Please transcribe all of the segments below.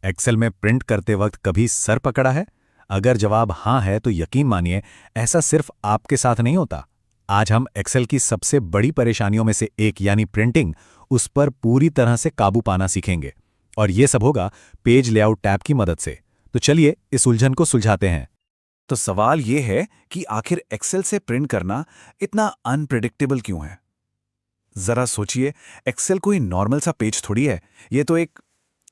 Excel में print करते वक्त कभी सर पकड़ा है? अगर जवाब हाँ है तो यकीन मानिए, ऐसा सिर्फ आपके साथ नहीं होता। आज हम एक्सेल की सबसे बड़ी परेशानियों में से एक यानी प्रिंटिंग, उस पर पूरी तरह से काबू पाना सीखेंगे। और ये सब होगा पेज लेआउट टैब की मदद से। तो चलिए इस उलझन को सुलझाते हैं। तो सवाल ये है कि आखिर एक्सेल से प्रिंट करना इतना अनप्रेडिक्टेबल क्यों है। जरा सोचिए, एक्सेल कोई नॉर्मल सा पेज थोड़ी है। ये तो एक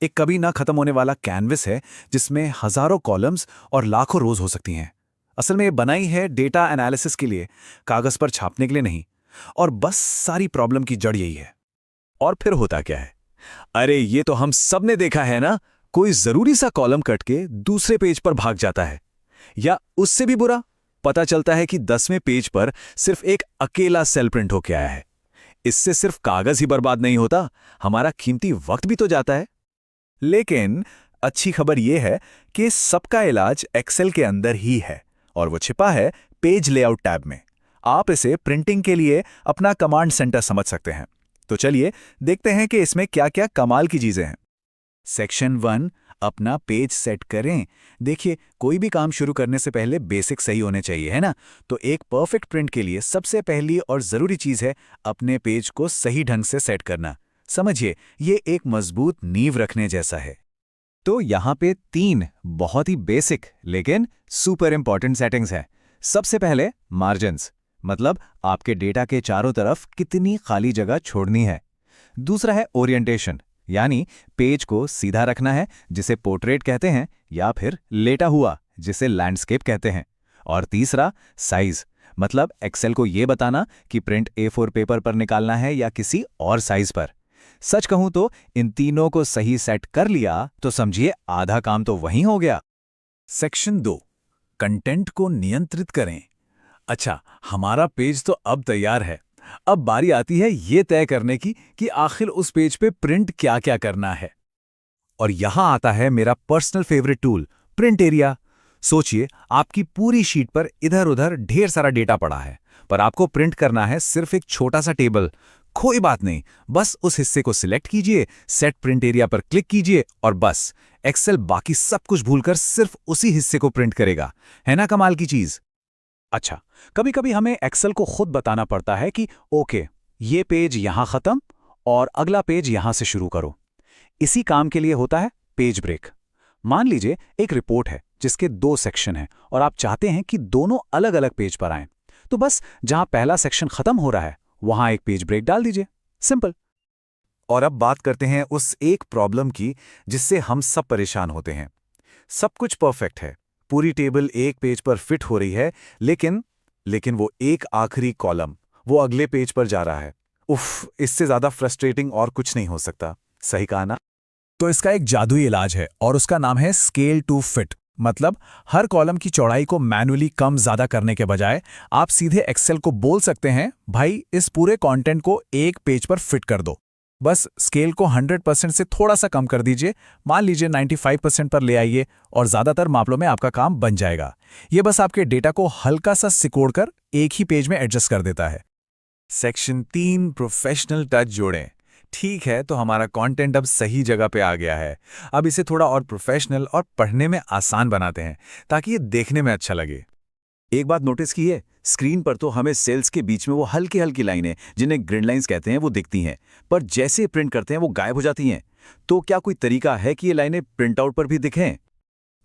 एक कभी ना खत्म होने वाला कैनवस है जिसमें हजारों कॉलम्स और लाखों रोज हो सकती हैं। असल में ये बनाई है डेटा एनालिसिस के लिए, कागज पर छापने के लिए नहीं। और बस सारी प्रॉब्लम की जड़ यही है। और फिर होता क्या है? अरे ये तो हम सब ने देखा है ना, कोई जरूरी सा कॉलम कट के दूसरे पेज पर भाग जाता है। या उससे भी बुरा, पता चलता है कि 10वें पेज पर सिर्फ एक अकेला सेल प्रिंट होके आया है। इससे सिर्फ कागज ही बर्बाद नहीं होता, हमारा कीमती वक्त भी तो जाता है। लेकिन अच्छी खबर यह है कि सबका इलाज एक्सेल के अंदर ही है, और वो छिपा है पेज लेआउट टैब में। आप इसे प्रिंटिंग के लिए अपना कमांड सेंटर समझ सकते हैं। तो चलिए देखते हैं कि इसमें क्या क्या कमाल की चीजें हैं। सेक्शन 1, अपना पेज सेट करें। देखिए, कोई भी काम शुरू करने से पहले बेसिक सही होने चाहिए, है ना? तो एक परफेक्ट प्रिंट के लिए सबसे पहली और जरूरी चीज है अपने पेज को सही ढंग से सेट करना। समझिए, ये एक मजबूत नींव रखने जैसा है। तो यहाँ पे 3 बहुत ही बेसिक लेकिन सुपर इंपॉर्टेंट सेटिंग्स हैं। सबसे पहले मार्जिन्स, मतलब आपके डेटा के चारों तरफ कितनी खाली जगह छोड़नी है। दूसरा है ओरिएंटेशन, यानी पेज को सीधा रखना है, जिसे पोर्ट्रेट कहते हैं, या फिर लेटा हुआ, जिसे लैंडस्केप कहते हैं। और तीसरा साइज, मतलब एक्सेल को ये बताना कि प्रिंट A4 पेपर पर निकालना है या किसी और साइज पर। सच कहूं तो इन तीनों को सही सेट कर लिया तो समझिए आधा काम तो वहीं हो गया। सेक्शन 2, कंटेंट को नियंत्रित करें। अच्छा, हमारा पेज तो अब तैयार है। अब बारी आती है ये तय करने की कि आखिर उस पेज पे प्रिंट क्या क्या करना है। और यहां आता है मेरा personal favourite tool, print area. सोचिए, आपकी पूरी शीट पर इधर उधर ढेर सारा डेटा पड़ा है, पर आपको प्रिंट करना है सिर्फ एक छोटा सा टेबल। कोई बात नहीं, बस उस हिस्से को सिलेक्ट कीजिए, सेट प्रिंट एरिया पर क्लिक कीजिए, और बस एक्सेल बाकी सब कुछ भूलकर सिर्फ उसी हिस्से को प्रिंट करेगा। है ना कमाल की चीज? अच्छा, कभी कभी हमें एक्सेल को खुद बताना पड़ता है कि ओके, ये पेज यहां खत्म और अगला पेज यहां से शुरू करो। इसी काम के लिए होता है पेज ब्रेक। मान लीजिए एक रिपोर्ट है जिसके 2 सेक्शन हैं और आप चाहते हैं कि दोनों अलग अलग पेज पर आएं। तो बस जहां पहला सेक्शन खत्म हो रहा है वहां एक पेज ब्रेक डाल दीजिए। सिंपल। और अब बात करते हैं उस एक प्रॉब्लम की जिससे हम सब परेशान होते हैं। सब कुछ परफेक्ट है, पूरी टेबल एक पेज पर फिट हो रही है, लेकिन वो एक आखिरी कॉलम वो अगले पेज पर जा रहा है। उफ, इससे ज्यादा फ्रस्ट्रेटिंग और कुछ नहीं हो सकता। सही कहा ना? तो इसका एक जादुई इलाज है और उसका नाम है स्केल टू फिट। मतलब हर कॉलम की चौड़ाई को मैनुअली कम ज्यादा करने के बजाय आप सीधे एक्सेल को बोल सकते हैं, भाई इस पूरे कंटेंट को एक पेज पर फिट कर दो। बस स्केल को 100% से थोड़ा सा कम कर दीजिए, मान लीजिए 95% पर ले आइए, और ज्यादातर मामलों में आपका काम बन जाएगा। ये बस आपके डेटा को हल्का सा सिकोड़कर एक ही पेज में एडजस्ट कर देता है। सेक्शन 3, प्रोफेशनल टच जोड़ें। ठीक है, तो हमारा कंटेंट अब सही जगह पे आ गया है। अब इसे थोड़ा और प्रोफेशनल और पढ़ने में आसान बनाते हैं ताकि ये देखने में अच्छा लगे। एक बात नोटिस की है, स्क्रीन पर तो हमें सेल्स के बीच में वो हल्की हल्की लाइनें, जिन्हें ग्रिड लाइंस कहते हैं, वो दिखती हैं, पर जैसे प्रिंट करते हैं वो गायब हो जाती हैं। तो क्या कोई तरीका है कि ये लाइनें प्रिंट आउट पर भी दिखें?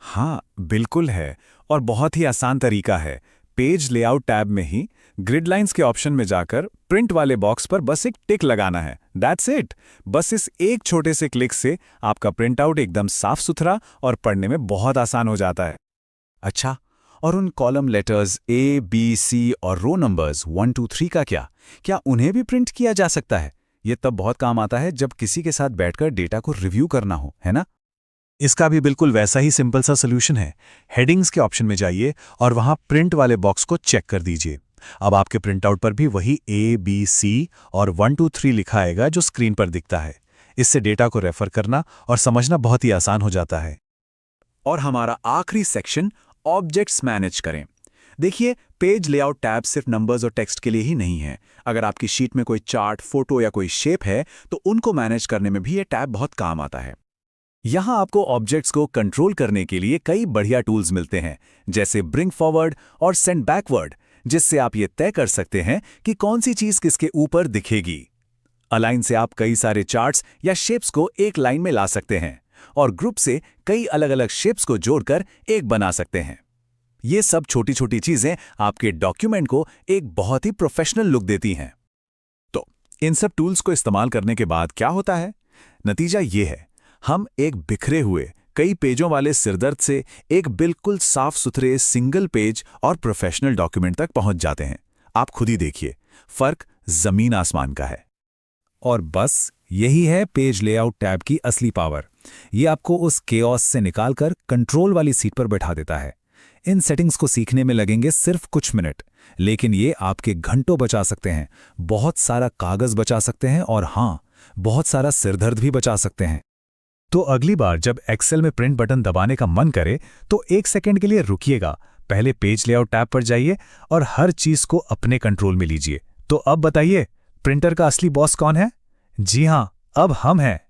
हाँ, बिल्कुल है, और बहुत ही आसान तरीका है। पेज लेआउट टैब में ही ग्रिड लाइंस के ऑप्शन में जाकर प्रिंट वाले बॉक्स पर बस एक टिक लगाना है। That's it. बस इस एक छोटे से क्लिक से आपका प्रिंट आउट एकदम साफ सुथरा और पढ़ने में बहुत आसान हो जाता है। अच्छा, और उन column letters A, B, C और रो नंबर्स 1, 2, 3 का क्या उन्हें भी प्रिंट किया जा सकता है? ये तब बहुत काम आता है जब किसी के साथ बैठकर डेटा को रिव्यू करना हो, है ना? इसका भी बिल्कुल वैसा ही सिंपल सा सोल्यूशन है। हेडिंग्स के ऑप्शन में जाइए और वहां प्रिंट वाले बॉक्स को चेक कर दीजिए। अब आपके प्रिंट आउट पर भी वही A, B, C और 1, 2, 3 लिखा आएगा जो स्क्रीन पर दिखता है। इससे डेटा को रेफर करना और समझना बहुत ही आसान हो जाता है। और हमारा आखिरी सेक्शन, ऑब्जेक्ट्स मैनेज करें। देखिए, पेज लेआउट टैब सिर्फ नंबर्स और टेक्स्ट के लिए ही नहीं है। अगर आपकी शीट में कोई चार्ट, फोटो या कोई शेप है तो उनको मैनेज करने में भी ये टैब बहुत काम आता है। यहाँ आपको ऑब्जेक्ट्स को कंट्रोल करने के लिए कई बढ़िया टूल्स मिलते हैं, जैसे ब्रिंग फॉरवर्ड और सेंड बैकवर्ड, जिससे आप ये तय कर सकते हैं कि कौन सी चीज किसके ऊपर दिखेगी। अलाइन से आप कई सारे चार्ट्स या शेप्स को एक लाइन में ला सकते हैं और ग्रुप से कई अलग अलग शेप्स को जोड़कर एक बना सकते हैं। ये सब छोटी छोटी चीजें आपके डॉक्यूमेंट को एक बहुत ही प्रोफेशनल लुक देती हैं। तो इन सब टूल्स को इस्तेमाल करने के बाद क्या होता है? नतीजा ये है, हम एक बिखरे हुए कई पेजों वाले सिरदर्द से एक बिल्कुल साफ सुथरे सिंगल पेज और प्रोफेशनल डॉक्यूमेंट तक पहुंच जाते हैं। आप खुद ही देखिए, फर्क जमीन आसमान का है। और बस यही है पेज लेआउट टैब की असली पावर। ये आपको उस केओस से निकालकर कंट्रोल वाली सीट पर बैठा देता है। इन सेटिंग्स को सीखने में लगेंगे सिर्फ कुछ मिनट, लेकिन ये आपके घंटों बचा सकते हैं, बहुत सारा कागज बचा सकते हैं और हाँ, बहुत सारा सिरदर्द भी बचा सकते हैं। तो अगली बार जब एक्सेल में प्रिंट बटन दबाने का मन करे तो 1 सेकंड के लिए रुकिएगा, पहले पेज लेआउट टैब पर जाइए और हर चीज को अपने कंट्रोल में लीजिए। तो अब बताइए, प्रिंटर का असली बॉस कौन है? जी हां, अब हम हैं।